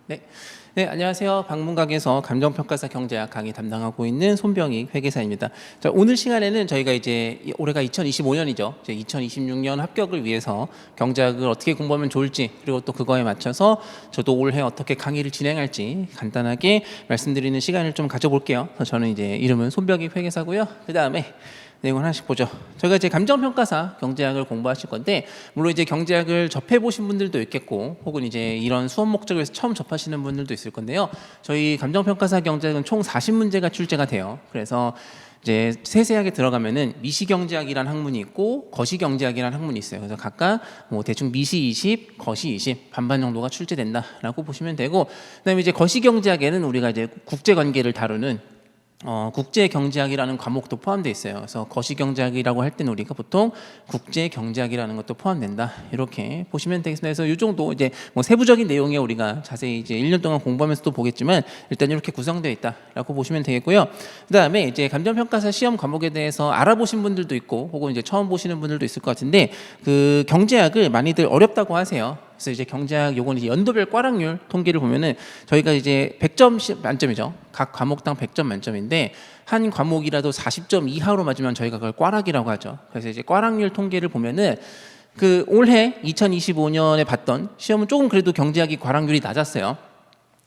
네. 네, 안녕하세요. 방문각에서 감정평가사 경제학 강의 담당하고 있는 손병익 회계사입니다. 자, 오늘 시간에는 저희가 이제 올해가 2025년이죠. 이제 2026년 합격을 위해서 경제학을 어떻게 공부하면 좋을지, 그리고 또 그거에 맞춰서 저도 올해 어떻게 강의를 진행할지 간단하게 말씀드리는 시간을 좀 가져볼게요. 저는 이제 이름은 손병익 회계사고요. 그 다음에 내용 하나씩 보죠. 저희가 이제 감정평가사 경제학을 공부하실 건데, 물론 이제 경제학을 접해보신 분들도 있겠고, 혹은 이제 이런 수업 목적에서 처음 접하시는 분들도 있을 건데요. 저희 감정평가사 경제학은 총 40문제가 출제가 돼요. 그래서 이제 세세하게 들어가면은 미시경제학이라는 학문이 있고 거시경제학이라는 학문이 있어요. 그래서 각각 뭐 대충 미시 20, 거시 20 반반 정도가 출제된다라고 보시면 되고, 그다음에 이제 거시경제학에는 우리가 이제 국제관계를 다루는 국제경제학이라는 과목도 포함되어 있어요. 그래서 거시경제학이라고 할 때는 우리가 보통 국제경제학이라는 것도 포함된다, 이렇게 보시면 되겠습니다. 그래서 이 정도 이제 뭐 세부적인 내용에 우리가 자세히 이제 1년 동안 공부하면서도 보겠지만 일단 이렇게 구성되어 있다라고 보시면 되겠고요. 그다음에 이제 감정평가사 시험 과목에 대해서 알아보신 분들도 있고, 혹은 이제 처음 보시는 분들도 있을 것 같은데, 그 경제학을 많이들 어렵다고 하세요. 그래서 이제 경제학 요거는 이제 연도별 꽈락률 통계를 보면은 저희가 이제 100점 만점이죠. 각 과목당 100점 만점인데 한 과목이라도 40점 이하로 맞으면 저희가 그걸 꽈락이라고 하죠. 그래서 이제 꽈락률 통계를 보면은 그 올해 2025년에 봤던 시험은 조금 그래도 경제학이 꽈락률이 낮았어요.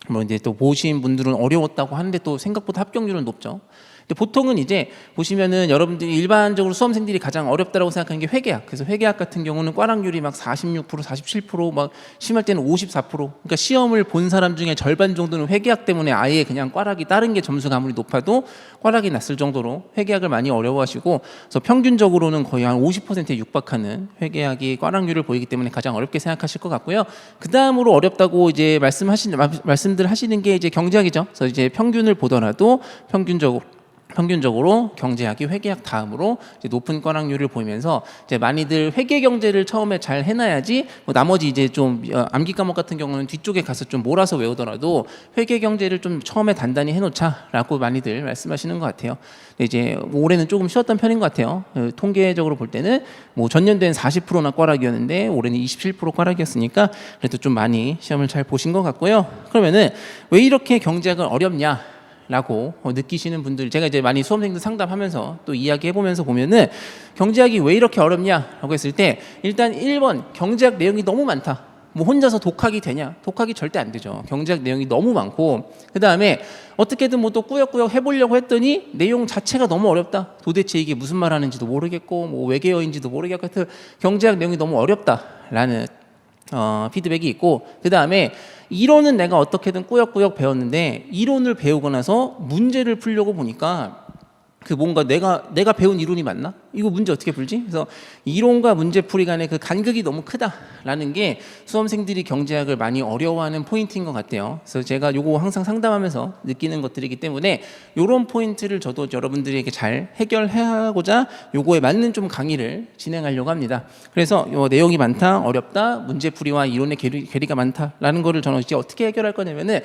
뭐 이제 또 보신 분들은 어려웠다고 하는데 또 생각보다 합격률은 높죠. 근데 보통은 이제 보시면은 여러분들이 일반적으로 수험생들이 가장 어렵다라고 생각하는 게 회계학. 그래서 회계학 같은 경우는 꽈락률이 막 46%, 47%, 막 심할 때는 54%. 그러니까 시험을 본 사람 중에 절반 정도는 회계학 때문에 아예 그냥 꽈락이, 다른 게 점수가 아무리 높아도 꽈락이 났을 정도로 회계학을 많이 어려워하시고, 그래서 평균적으로는 거의 한 50%에 육박하는 회계학이 꽈락률을 보이기 때문에 가장 어렵게 생각하실 것 같고요. 그 다음으로 어렵다고 이제 말씀들 하시는 게 이제 경제학이죠. 그래서 이제 평균을 보더라도 평균적으로 경제학이 회계학 다음으로 이제 높은 꽈락률을 보이면서 이제 많이들 회계 경제를 처음에 잘 해놔야지 뭐 나머지 이제 좀 암기 과목 같은 경우는 뒤쪽에 가서 좀 몰아서 외우더라도 회계 경제를 좀 처음에 단단히 해놓자라고 많이들 말씀하시는 것 같아요. 근데 이제 올해는 조금 쉬웠던 편인 것 같아요. 통계적으로 볼 때는 뭐 전년도엔 40%나 꽈락이었는데 올해는 27% 꽈락이었으니까 그래도 좀 많이 시험을 잘 보신 것 같고요. 그러면은 왜 이렇게 경제학은 어렵냐 라고 느끼시는 분들, 제가 이제 많이 수험생들 상담하면서 또 이야기해보면서 보면은 경제학이 왜 이렇게 어렵냐라고 했을 때, 일단 1번 경제학 내용이 너무 많다. 뭐 혼자서 독학이 되냐? 독학이 절대 안 되죠. 경제학 내용이 너무 많고, 그 다음에 어떻게든 뭐 또 꾸역꾸역 해보려고 했더니 내용 자체가 너무 어렵다. 도대체 이게 무슨 말 하는지도 모르겠고 뭐 외계어인지도 모르겠고, 하여튼 경제학 내용이 너무 어렵다라는 피드백이 있고, 그 다음에 이론은 내가 어떻게든 꾸역꾸역 배웠는데 이론을 배우고 나서 문제를 풀려고 보니까 그 뭔가 내가 배운 이론이 맞나? 이거 문제 어떻게 풀지? 그래서 이론과 문제풀이 간의 그 간극이 너무 크다라는 게 수험생들이 경제학을 많이 어려워하는 포인트인 것 같아요. 그래서 제가 요거 항상 상담하면서 느끼는 것들이기 때문에 요런 포인트를 저도 여러분들에게 잘 해결하고자 요거에 맞는 좀 강의를 진행하려고 합니다. 그래서 요 내용이 많다, 어렵다, 문제풀이와 이론의 괴리가 많다라는 거를 저는 이제 어떻게 해결할 거냐면은,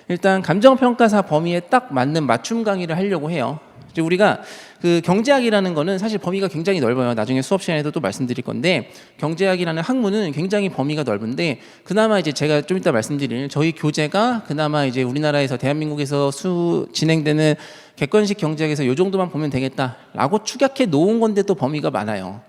일단 감정평가사 범위에 딱 맞는 맞춤 강의를 하려고 해요. 이제 우리가 그 경제학이라는 거는 사실 범위가 굉장히 넓어요. 나중에 수업 시간에도 또 말씀드릴 건데, 경제학이라는 학문은 굉장히 범위가 넓은데, 그나마 이제 제가 좀 이따 말씀드릴 저희 교재가 그나마 이제 우리나라에서 대한민국에서 진행되는 객관식 경제학에서 요 정도만 보면 되겠다라고 축약해 놓은 건데도 범위가 많아요.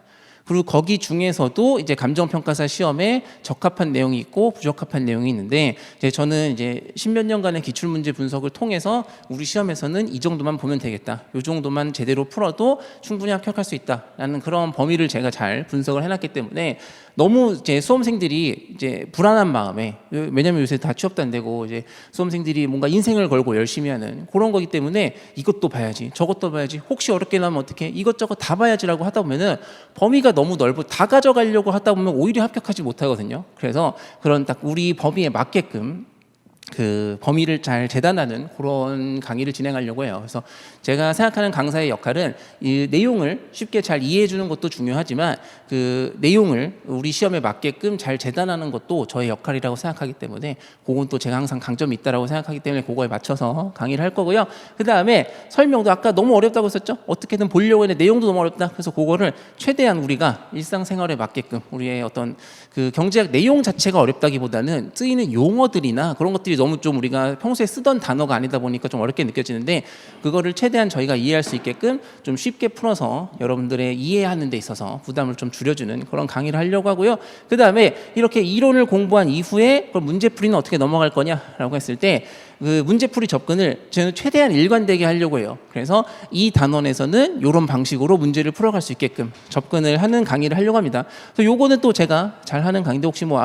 그리고 거기 중에서도 이제 감정평가사 시험에 적합한 내용이 있고 부적합한 내용이 있는데, 이제 저는 이제 10몇 년간의 기출문제 분석을 통해서 우리 시험에서는 이 정도만 보면 되겠다, 이 정도만 제대로 풀어도 충분히 합격할 수 있다라는 그런 범위를 제가 잘 분석을 해놨기 때문에 너무 이제 수험생들이 이제 불안한 마음에, 왜냐면 요새 다 취업도 안 되고 이제 수험생들이 뭔가 인생을 걸고 열심히 하는 그런 거기 때문에 이것도 봐야지 저것도 봐야지, 혹시 어렵게 나면 어떻게, 이것저것 다 봐야지라고 하다 보면은 범위가 너무 넓고 다 가져가려고 하다 보면 오히려 합격하지 못하거든요. 그래서 그런 딱 우리 범위에 맞게끔 그 범위를 잘 재단하는 그런 강의를 진행하려고 해요. 그래서 제가 생각하는 강사의 역할은 이 내용을 쉽게 잘 이해해 주는 것도 중요하지만 그 내용을 우리 시험에 맞게끔 잘 재단하는 것도 저의 역할이라고 생각하기 때문에, 그건 또 제가 항상 강점이 있다고 생각하기 때문에 그거에 맞춰서 강의를 할 거고요. 그 다음에 설명도 아까 너무 어렵다고 했었죠. 어떻게든 보려고 했는데 내용도 너무 어렵다. 그래서 그거를 최대한 우리가 일상생활에 맞게끔, 우리의 어떤 그 경제학 내용 자체가 어렵다기보다는 쓰이는 용어들이나 그런 것들이 너무 좀 우리가 평소에 쓰던 단어가 아니다 보니까 좀 어렵게 느껴지는데 그거를 최대한 저희가 이해할 수 있게끔 좀 쉽게 풀어서 여러분들의 이해하는 데 있어서 부담을 좀 줄여주는 그런 강의를 하려고 하고요. 그 다음에 이렇게 이론을 공부한 이후에 그럼 문제풀이는 어떻게 넘어갈 거냐라고 했을 때 그 문제풀이 접근을 저는 최대한 일관되게 하려고 해요. 그래서 이 단원에서는 이런 방식으로 문제를 풀어갈 수 있게끔 접근을 하는 강의를 하려고 합니다. 그래서 요거는 또 제가 잘하는 강의인데 혹시 뭐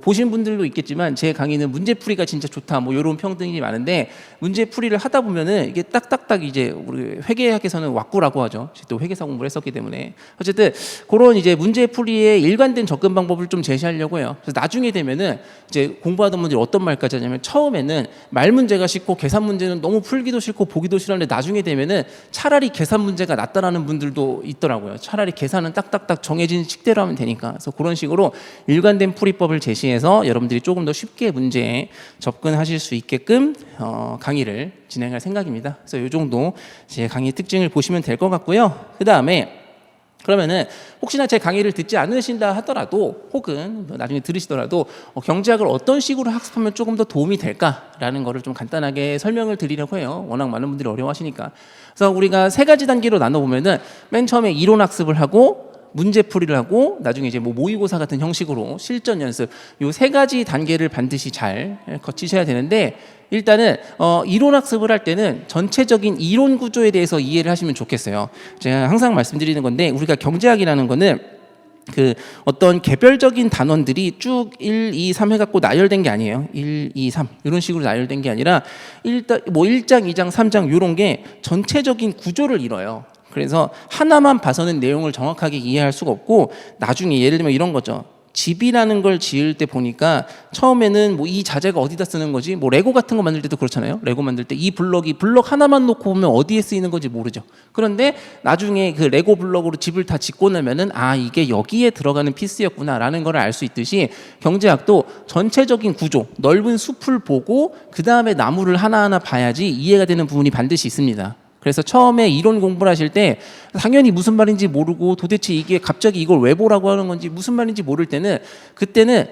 보신 분들도 있겠지만 제 강의는 문제풀이가 진짜 좋다 뭐 이런 평등이 많은데 문제풀이를 하다 보면은 이게 딱딱딱 이제 우리 회계학에서는 왁구라고 하죠. 또 회계사 공부를 했었기 때문에 어쨌든 그런 이제 문제풀이의 일관된 접근 방법을 좀 제시하려고 해요. 그래서 나중에 되면은 이제 공부하던 분들이 어떤 말까지 하냐면 처음에는 말 문제가 쉽고 계산 문제는 너무 풀기도 싫고 보기도 싫었는데 나중에 되면은 차라리 계산 문제가 낫다라는 분들도 있더라고요. 차라리 계산은 딱딱딱 정해진 식대로 하면 되니까. 그래서 그런 식으로 일관된 풀이법을 제시해서 여러분들이 조금 더 쉽게 문제에 접근하실 수 있게끔 강의를 진행할 생각입니다. 그래서 이 정도 제 강의 특징을 보시면 될 것 같고요. 그 다음에 그러면은 혹시나 제 강의를 듣지 않으신다 하더라도 혹은 나중에 들으시더라도 경제학을 어떤 식으로 학습하면 조금 더 도움이 될까라는 거를 좀 간단하게 설명을 드리려고 해요. 워낙 많은 분들이 어려워하시니까. 그래서 우리가 세 가지 단계로 나눠보면은 맨 처음에 이론 학습을 하고 문제풀이를 하고 나중에 이제 뭐 모의고사 같은 형식으로 실전 연습 요 세 가지 단계를 반드시 잘 거치셔야 되는데 일단은 이론 학습을 할 때는 전체적인 이론 구조에 대해서 이해를 하시면 좋겠어요. 제가 항상 말씀드리는 건데 우리가 경제학이라는 거는 그 어떤 개별적인 단원들이 쭉 1, 2, 3 해갖고 나열된 게 아니에요. 1, 2, 3 이런 식으로 나열된 게 아니라 일단 뭐 1장, 2장, 3장 이런 게 전체적인 구조를 이뤄요. 그래서 하나만 봐서는 내용을 정확하게 이해할 수가 없고 나중에 예를 들면 이런 거죠. 집이라는 걸 지을 때 보니까 처음에는 뭐 이 자재가 어디다 쓰는 거지? 뭐 레고 같은 거 만들 때도 그렇잖아요. 레고 만들 때 이 블럭 하나만 놓고 보면 어디에 쓰이는 건지 모르죠. 그런데 나중에 그 레고 블럭으로 집을 다 짓고 나면은 아 이게 여기에 들어가는 피스였구나라는 걸 알 수 있듯이 경제학도 전체적인 구조, 넓은 숲을 보고 그 다음에 나무를 하나하나 봐야지 이해가 되는 부분이 반드시 있습니다. 그래서 처음에 이론 공부를 하실 때 당연히 무슨 말인지 모르고 도대체 이게 갑자기 이걸 왜 보라고 하는 건지 무슨 말인지 모를 때는 그때는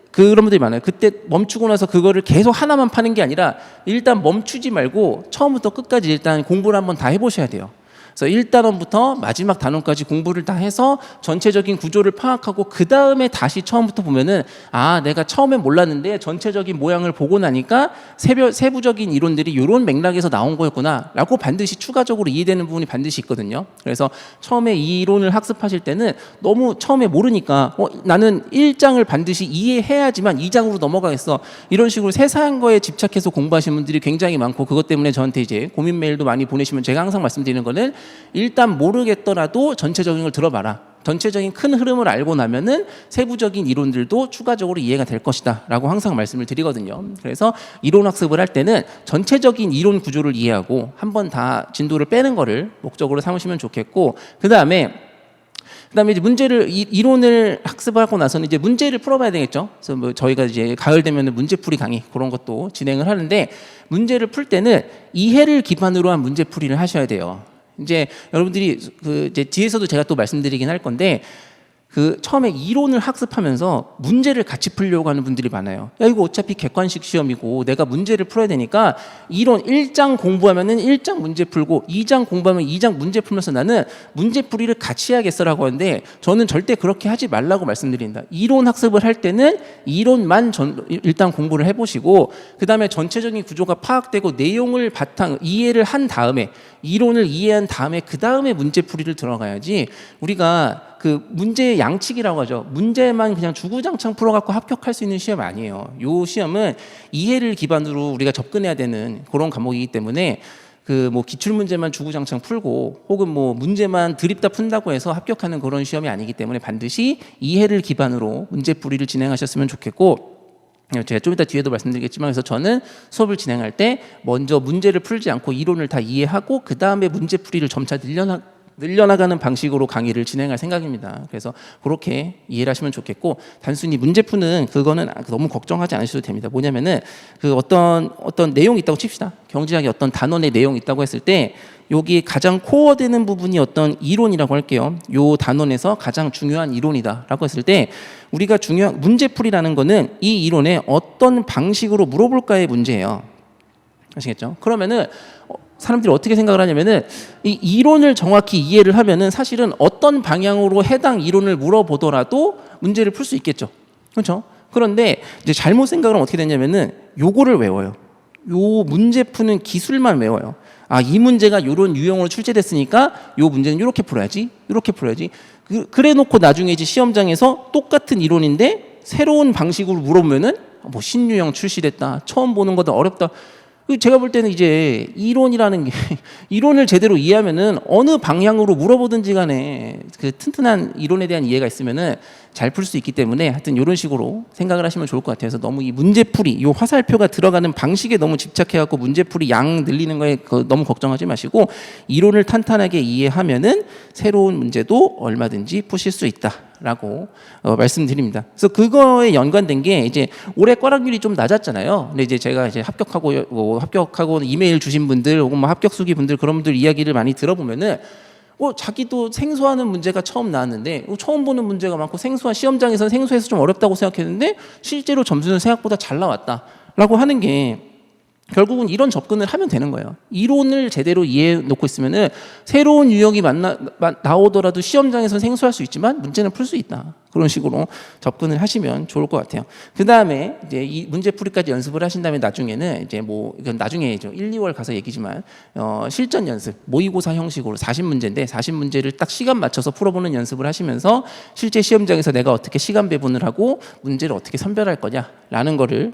그런 분들이 많아요. 그때 멈추고 나서 그거를 계속 하나만 파는 게 아니라 일단 멈추지 말고 처음부터 끝까지 일단 공부를 한번 다 해보셔야 돼요. 그래서 1단원부터 마지막 단원까지 공부를 다 해서 전체적인 구조를 파악하고 그 다음에 다시 처음부터 보면은 아 내가 처음에 몰랐는데 전체적인 모양을 보고 나니까 세부적인 이론들이 이런 맥락에서 나온 거였구나 라고 반드시 추가적으로 이해되는 부분이 반드시 있거든요. 그래서 처음에 이 이론을 학습하실 때는 너무 처음에 모르니까 나는 1장을 반드시 이해해야지만 2장으로 넘어가겠어 이런 식으로 세세한 거에 집착해서 공부하시는 분들이 굉장히 많고 그것 때문에 저한테 이제 고민 메일도 많이 보내시면 제가 항상 말씀드리는 거는 일단 모르겠더라도 전체적인 걸 들어봐라. 전체적인 큰 흐름을 알고 나면은 세부적인 이론들도 추가적으로 이해가 될 것이다 라고 항상 말씀을 드리거든요. 그래서 이론 학습을 할 때는 전체적인 이론 구조를 이해하고 한번 다 진도를 빼는 거를 목적으로 삼으시면 좋겠고 그다음에 이제 문제를 이론을 학습하고 나서는 이제 문제를 풀어봐야 되겠죠. 그래서 뭐 저희가 이제 가을 되면은 문제풀이 강의 그런 것도 진행을 하는데 문제를 풀 때는 이해를 기반으로 한 문제풀이를 하셔야 돼요. 이제 여러분들이 이제 뒤에서도 제가 또 말씀드리긴 할 건데 처음에 이론을 학습하면서 문제를 같이 풀려고 하는 분들이 많아요. 야, 이거 어차피 객관식 시험이고 내가 문제를 풀어야 되니까 이론 1장 공부하면은 1장 문제 풀고 2장 공부하면 2장 문제 풀면서 나는 문제풀이를 같이 해야겠어라고 하는데 저는 절대 그렇게 하지 말라고 말씀드린다. 이론 학습을 할 때는 이론만 일단 공부를 해보시고 그 다음에 전체적인 구조가 파악되고 내용을 이해를 한 다음에 이론을 이해한 다음에 그 다음에 문제풀이를 들어가야지 우리가 문제의 양측이라고 하죠. 문제만 그냥 주구장창 풀어갖고 합격할 수 있는 시험 아니에요. 이 시험은 이해를 기반으로 우리가 접근해야 되는 그런 과목이기 때문에 뭐 기출문제만 주구장창 풀고 혹은 뭐 문제만 드립다 푼다고 해서 합격하는 그런 시험이 아니기 때문에 반드시 이해를 기반으로 문제풀이를 진행하셨으면 좋겠고 제가 좀 이따 뒤에도 말씀드리겠지만 그래서 저는 수업을 진행할 때 먼저 문제를 풀지 않고 이론을 다 이해하고 그 다음에 문제풀이를 점차 늘려나가는 방식으로 강의를 진행할 생각입니다. 그래서 그렇게 이해를 하시면 좋겠고 단순히 문제 푸는 그거는 너무 걱정하지 않으셔도 됩니다. 뭐냐면은 어떤 내용이 있다고 칩시다. 경제학의 어떤 단원의 내용이 있다고 했을 때 여기 가장 코어 되는 부분이 어떤 이론이라고 할게요. 요 단원에서 가장 중요한 이론이다라고 했을 때 우리가 중요한 문제풀이라는 거는 이 이론에 어떤 방식으로 물어볼까의 문제예요. 아시겠죠? 그러면은 사람들이 어떻게 생각을 하냐면은 이 이론을 정확히 이해를 하면은 사실은 어떤 방향으로 해당 이론을 물어보더라도 문제를 풀 수 있겠죠. 그렇죠? 그런데 이제 잘못 생각을 하면 어떻게 되냐면은 요거를 외워요. 요 문제 푸는 기술만 외워요. 아, 이 문제가 요런 유형으로 출제됐으니까 요 문제는 요렇게 풀어야지. 요렇게 풀어야지. 그래 놓고 나중에 이제 시험장에서 똑같은 이론인데 새로운 방식으로 물어보면은 뭐 신유형 출시됐다. 처음 보는 거다 어렵다. 제가 볼 때는 이제 이론이라는 게 이론을 제대로 이해하면은 어느 방향으로 물어보든지 간에 그 튼튼한 이론에 대한 이해가 있으면은 잘 풀 수 있기 때문에 하여튼 이런 식으로 생각을 하시면 좋을 것 같아요. 그래서 너무 이 문제풀이, 이 화살표가 들어가는 방식에 너무 집착해갖고 문제풀이 양 늘리는 거에 너무 걱정하지 마시고 이론을 탄탄하게 이해하면은 새로운 문제도 얼마든지 푸실 수 있다라고 말씀드립니다. 그래서 그거에 연관된 게 이제 올해 꽈락률이 좀 낮았잖아요. 근데 이제 제가 이제 합격하고 이메일 주신 분들 혹은 뭐 합격수기 분들 그런 분들 이야기를 많이 들어보면은 자기도 생소하는 문제가 처음 나왔는데 처음 보는 문제가 많고 생소한 시험장에서는 생소해서 좀 어렵다고 생각했는데 실제로 점수는 생각보다 잘 나왔다라고 하는 게 결국은 이런 접근을 하면 되는 거예요. 이론을 제대로 이해해 놓고 있으면은 새로운 유형이 나오더라도 시험장에서 생소할 수 있지만 문제는 풀 수 있다. 그런 식으로 접근을 하시면 좋을 것 같아요. 그 다음에 이제 이 문제풀이까지 연습을 하신 다음에 나중에는 이제 뭐 이건 나중에죠. 1, 2월 가서 얘기지만 실전 연습 모의고사 형식으로 40문제인데 40문제를 딱 시간 맞춰서 풀어보는 연습을 하시면서 실제 시험장에서 내가 어떻게 시간 배분을 하고 문제를 어떻게 선별할 거냐라는 거를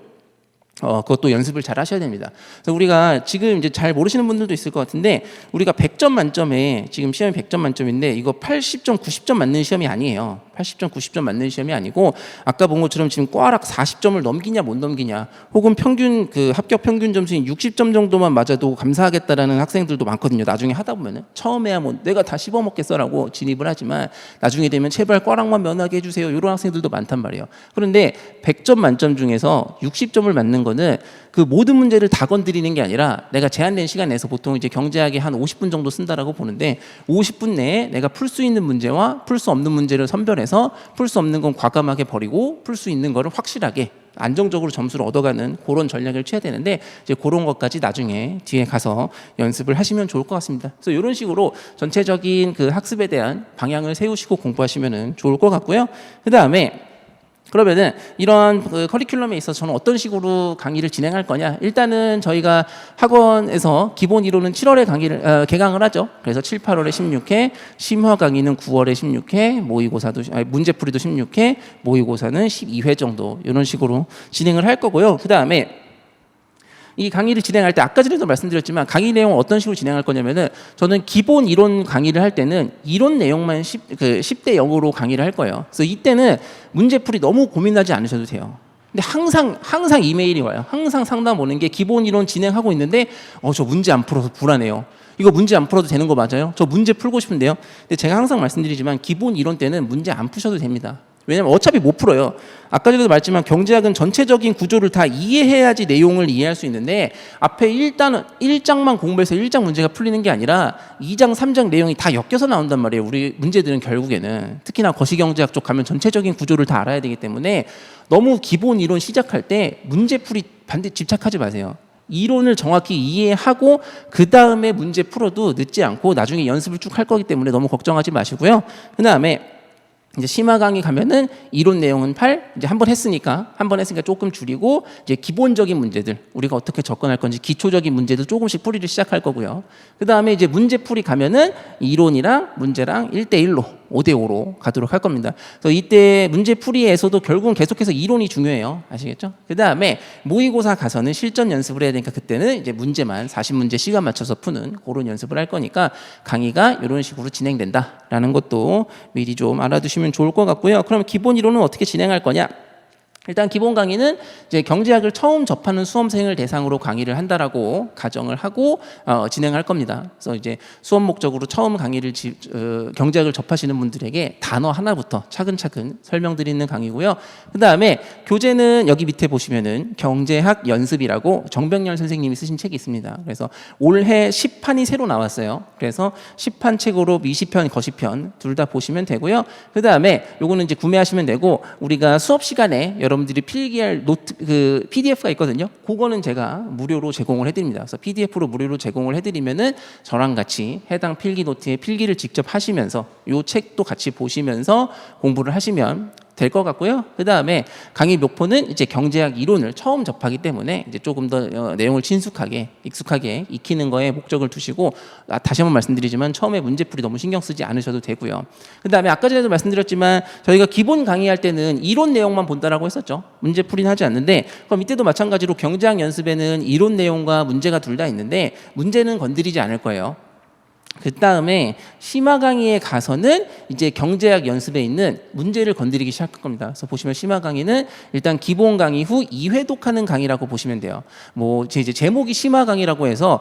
그것도 연습을 잘 하셔야 됩니다. 그래서 우리가 지금 이제 잘 모르시는 분들도 있을 것 같은데 우리가 100점 만점에 지금 시험이 100점 만점인데 이거 80점, 90점 맞는 시험이 아니에요. 80점, 90점 맞는 시험이 아니고 아까 본 것처럼 지금 꽈락 40점을 넘기냐 못 넘기냐 혹은 평균 그 합격 평균 점수인 60점 정도만 맞아도 감사하겠다라는 학생들도 많거든요. 나중에 하다 보면은 처음에야 뭐 내가 다 씹어먹겠어라고 진입을 하지만 나중에 되면 제발 꽈락만 면하게 해주세요. 이런 학생들도 많단 말이에요. 그런데 100점 만점 중에서 60점을 맞는 거는 그 모든 문제를 다 건드리는 게 아니라 내가 제한된 시간 내에서 보통 이제 경제학에 한 50분 정도 쓴다라고 보는데 50분 내에 내가 풀 수 있는 문제와 풀 수 없는 문제를 선별해서 풀 수 없는 건 과감하게 버리고 풀 수 있는 거를 확실하게 안정적으로 점수를 얻어가는 그런 전략을 취해야 되는데 이제 그런 것까지 나중에 뒤에 가서 연습을 하시면 좋을 것 같습니다. 그래서 이런 식으로 전체적인 그 학습에 대한 방향을 세우시고 공부하시면 좋을 것 같고요. 그 다음에 그러면은 이런 그 커리큘럼에 있어서 저는 어떤 식으로 강의를 진행할 거냐. 일단은 저희가 학원에서 기본 이론은 7월에 강의를 개강을 하죠. 그래서 7, 8월에 16회, 심화 강의는 9월에 16회, 모의고사도 문제풀이도 16회, 모의고사는 12회 정도 이런 식으로 진행을 할 거고요. 그 다음에 이 강의를 진행할 때 아까 전에도 말씀드렸지만 강의 내용을 어떤 식으로 진행할 거냐면은 저는 기본 이론 강의를 할 때는 이론 내용만 10대 0으로 강의를 할 거예요. 그래서 이때는 문제풀이 너무 고민하지 않으셔도 돼요. 근데 항상 이메일이 와요. 항상 상담 오는 게 기본 이론 진행하고 있는데 저 문제 안 풀어서 불안해요. 이거 문제 안 풀어도 되는 거 맞아요? 저 문제 풀고 싶은데요. 근데 제가 항상 말씀드리지만 기본 이론 때는 문제 안 푸셔도 됩니다. 왜냐면 어차피 못 풀어요. 아까 전에도 말했지만 경제학은 전체적인 구조를 다 이해해야지 내용을 이해할 수 있는데 앞에 일단은 1장만 공부해서 1장 문제가 풀리는 게 아니라 2장, 3장 내용이 다 엮여서 나온단 말이에요. 우리 문제들은 결국에는 특히나 거시경제학 쪽 가면 전체적인 구조를 다 알아야 되기 때문에 너무 기본 이론 시작할 때 문제풀이 반드시 집착하지 마세요. 이론을 정확히 이해하고 그 다음에 문제 풀어도 늦지 않고 나중에 연습을 쭉 할 거기 때문에 너무 걱정하지 마시고요. 그 다음에 이제 심화 강의 가면은 이론 내용은 8, 이제 한 번 했으니까 조금 줄이고 이제 기본적인 문제들 우리가 어떻게 접근할 건지 기초적인 문제들 조금씩 풀이를 시작할 거고요. 그 다음에 이제 문제풀이 가면은 이론이랑 문제랑 1대1로 5대5로 가도록 할 겁니다. 그래서 이때 문제풀이에서도 결국은 계속해서 이론이 중요해요. 아시겠죠? 그 다음에 모의고사 가서는 실전 연습을 해야 되니까 그때는 이제 문제만 40문제 시간 맞춰서 푸는 그런 연습을 할 거니까 강의가 이런 식으로 진행된다라는 것도 미리 좀 알아두시면 좋을 것 같고요. 그럼 기본 이론은 어떻게 진행할 거냐? 일단 기본 강의는 이제 경제학을 처음 접하는 수험생을 대상으로 강의를 한다라고 가정을 하고 진행할 겁니다. 그래서 이제 수업 목적으로 처음 강의를 경제학을 접하시는 분들에게 단어 하나부터 차근차근 설명드리는 강의고요. 그 다음에 교재는 여기 밑에 보시면은 경제학 연습이라고 정병렬 선생님이 쓰신 책이 있습니다. 그래서 올해 10판이 새로 나왔어요. 그래서 10판 책으로 미시편, 거시편 둘 다 보시면 되고요. 그 다음에 요거는 이제 구매하시면 되고 우리가 수업 시간에 여러분들이 필기할 노트 그 PDF가 있거든요. 그거는 제가 무료로 제공을 해드립니다. 그래서 PDF로 무료로 제공을 해드리면은 저랑 같이 해당 필기 노트에 필기를 직접 하시면서 요 책도 같이 보시면서 공부를 하시면 될 것 같고요. 그 다음에 강의 목표는 이제 경제학 이론을 처음 접하기 때문에 이제 조금 더 내용을 친숙하게 익숙하게 익히는 거에 목적을 두시고 다시 한번 말씀드리지만 처음에 문제풀이 너무 신경 쓰지 않으셔도 되고요. 그 다음에 아까 전에도 말씀드렸지만 저희가 기본 강의할 때는 이론 내용만 본다라고 했었죠. 문제풀이는 하지 않는데 그럼 이때도 마찬가지로 경제학 연습에는 이론 내용과 문제가 둘 다 있는데 문제는 건드리지 않을 거예요. 그 다음에 심화 강의에 가서는 이제 경제학 연습에 있는 문제를 건드리기 시작할 겁니다. 그래서 보시면 심화 강의는 일단 기본 강의 후 2회독하는 강의라고 보시면 돼요. 뭐 이제 제목이 심화 강의라고 해서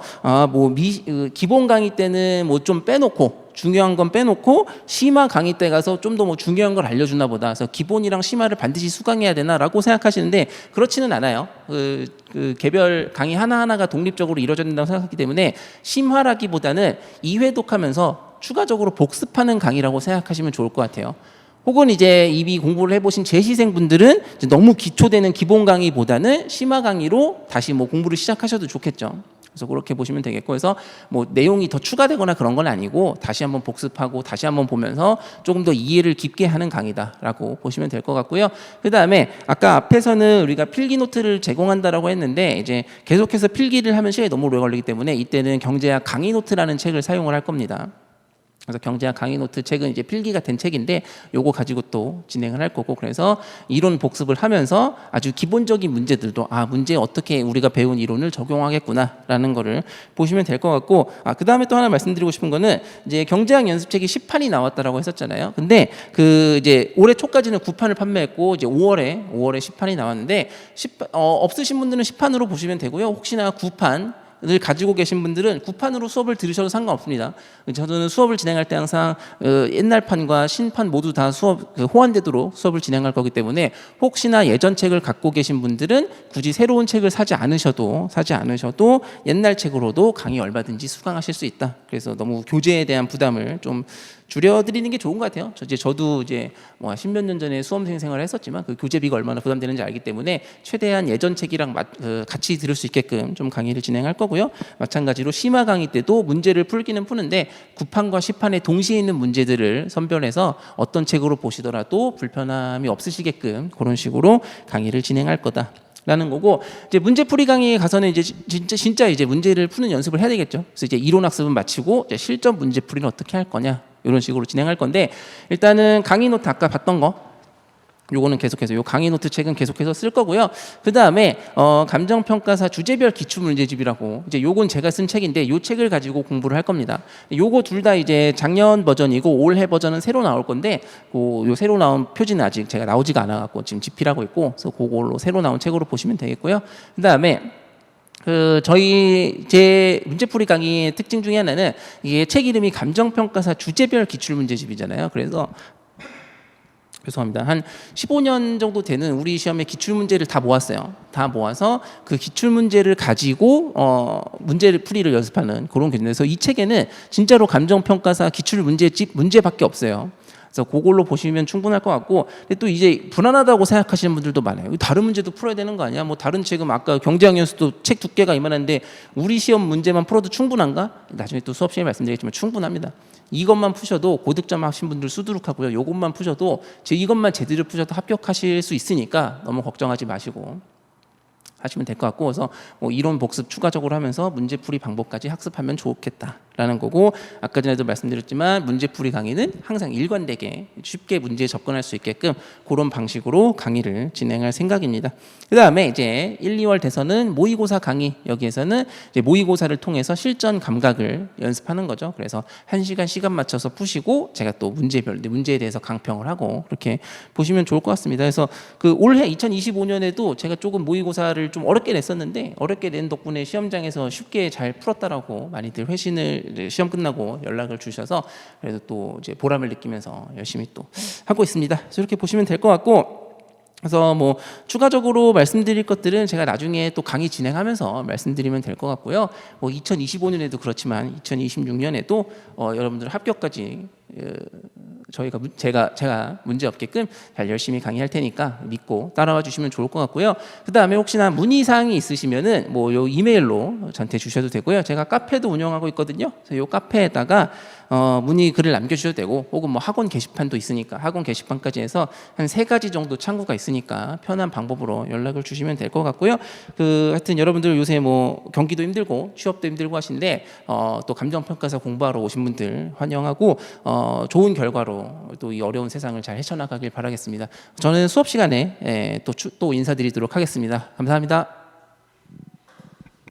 기본 강의 때는 뭐 좀 빼놓고 중요한 건 빼놓고 심화 강의 때 가서 좀 더 뭐 중요한 걸 알려주나 보다. 그래서 기본이랑 심화를 반드시 수강해야 되나라고 생각하시는데 그렇지는 않아요. 그 개별 강의 하나하나가 독립적으로 이루어져야 된다고 생각하기 때문에 심화라기보다는 2회독하면서 추가적으로 복습하는 강의라고 생각하시면 좋을 것 같아요. 혹은 이제 이미 공부를 해보신 재시생분들은 너무 기초되는 기본 강의보다는 심화 강의로 다시 뭐 공부를 시작하셔도 좋겠죠. 그래서 그렇게 보시면 되겠고, 그래서 뭐 내용이 더 추가되거나 그런 건 아니고 다시 한번 복습하고 다시 한번 보면서 조금 더 이해를 깊게 하는 강의다라고 보시면 될 것 같고요. 그 다음에 아까 앞에서는 우리가 필기 노트를 제공한다라고 했는데 이제 계속해서 필기를 하면 시간이 너무 오래 걸리기 때문에 이때는 경제학 강의 노트라는 책을 사용을 할 겁니다. 그래서 경제학 강의 노트 책은 이제 필기가 된 책인데 요거 가지고 또 진행을 할 거고, 그래서 이론 복습을 하면서 아주 기본적인 문제들도 문제에 어떻게 우리가 배운 이론을 적용하겠구나라는 거를 보시면 될 것 같고, 그 다음에 또 하나 말씀드리고 싶은 거는 이제 경제학 연습책이 10판이 나왔다라고 했었잖아요. 근데 그 이제 올해 초까지는 9판을 판매했고 이제 5월에 10판이 나왔는데 없으신 분들은 10판으로 보시면 되고요. 혹시나 9판 을 가지고 계신 분들은 9판으로 수업을 들으셔도 상관없습니다. 저는 수업을 진행할 때 항상 옛날 판과 신판 모두 다 수업 호환되도록 수업을 진행할 거기 때문에 혹시나 예전 책을 갖고 계신 분들은 굳이 새로운 책을 사지 않으셔도 옛날 책으로도 강의 얼마든지 수강하실 수 있다. 그래서 너무 교재에 대한 부담을 좀 줄여드리는 게 좋은 것 같아요. 저도 이제 뭐 10몇 년 전에 수험생 생활을 했었지만 그 교재비가 얼마나 부담되는지 알기 때문에 최대한 예전 책이랑 같이 들을 수 있게끔 좀 강의를 진행할 거고요. 마찬가지로 심화 강의 때도 문제를 풀기는 푸는데 9판과 10판에 동시에 있는 문제들을 선별해서 어떤 책으로 보시더라도 불편함이 없으시게끔 그런 식으로 강의를 진행할 거다. 라는 거고, 이제 문제풀이 강의에 가서는 이제 진짜 이제 문제를 푸는 연습을 해야 되겠죠. 그래서 이제 이론 학습은 마치고 이제 실전 문제풀이는 어떻게 할 거냐 이런 식으로 진행할 건데, 일단은 강의 노트 아까 봤던 거 요거는 계속해서 요 강의 노트 책은 계속해서 쓸 거고요. 그 다음에 감정평가사 주제별 기출문제집이라고 이제 요건 제가 쓴 책인데 요 책을 가지고 공부를 할 겁니다. 요거 둘 다 이제 작년 버전이고 올해 버전은 새로 나올 건데 요 새로 나온 표지는 아직 제가 나오지가 않아갖고 지금 집필하고 있고, 그래서 그걸로 새로 나온 책으로 보시면 되겠고요. 그 다음에 제 문제풀이 강의의 특징 중에 하나는 이게 책 이름이 감정평가사 주제별 기출문제집이잖아요. 그래서 죄송합니다. 한 15년 정도 되는 우리 시험의 기출문제를 다 모았어요. 다 모아서 그 기출문제를 가지고 문제를 풀이를 연습하는 그런 교재인데서 이 책에는 진짜로 감정평가사 기출문제집 문제밖에 없어요. 그래서 그걸로 보시면 충분할 것 같고, 근데 또 이제 불안하다고 생각하시는 분들도 많아요. 다른 문제도 풀어야 되는 거 아니야? 뭐 다른 책은 아까 경제학 연수도 책 두께가 이만한데 우리 시험 문제만 풀어도 충분한가? 나중에 또 수업 시간에 말씀드리겠지만 충분합니다. 이것만 푸셔도 고득점 하신 분들 수두룩하고요. 이것만 푸셔도 이것만 제대로 푸셔도 합격하실 수 있으니까 너무 걱정하지 마시고. 하시면 될 것 같고, 그래서 뭐 이론 복습 추가적으로 하면서 문제풀이 방법까지 학습하면 좋겠다라는 거고, 아까 전에도 말씀드렸지만 문제풀이 강의는 항상 일관되게 쉽게 문제에 접근할 수 있게끔 그런 방식으로 강의를 진행할 생각입니다. 그 다음에 이제 1, 2월 돼서는 모의고사 강의, 여기에서는 이제 모의고사를 통해서 실전 감각을 연습하는 거죠. 그래서 1시간 시간 맞춰서 푸시고 제가 또 문제에 대해서 강평을 하고, 그렇게 보시면 좋을 것 같습니다. 그래서 그 올해 2025년에도 제가 조금 모의고사를 좀 어렵게 냈었는데, 어렵게 낸 덕분에 시험장에서 쉽게 잘 풀었다라고 많이들 회신을 시험 끝나고 연락을 주셔서, 그래서 또 이제 보람을 느끼면서 열심히 또 하고 있습니다. 그래서 이렇게 보시면 될 것 같고, 그래서 뭐 추가적으로 말씀드릴 것들은 제가 나중에 또 강의 진행하면서 말씀드리면 될 것 같고요. 뭐 2025년에도 그렇지만 2026년에도 여러분들 합격까지 제가 문제 없게끔 잘 열심히 강의할 테니까 믿고 따라와 주시면 좋을 것 같고요. 그 다음에 혹시나 문의 사항이 있으시면은 뭐 요 이메일로 저한테 주셔도 되고요. 제가 카페도 운영하고 있거든요. 그래서 요 카페에다가 문의 글을 남겨주셔도 되고, 혹은 뭐 학원 게시판도 있으니까 학원 게시판까지 해서 한 3가지 정도 창구가 있으니까 편한 방법으로 연락을 주시면 될 것 같고요. 하여튼 여러분들 요새 뭐 경기도 힘들고 취업도 힘들고 하신데 또 감정평가사 공부하러 오신 분들 환영하고, 좋은 결과로 또 이 어려운 세상을 잘 헤쳐나가길 바라겠습니다. 저는 수업 시간에 또 인사드리도록 하겠습니다. 감사합니다.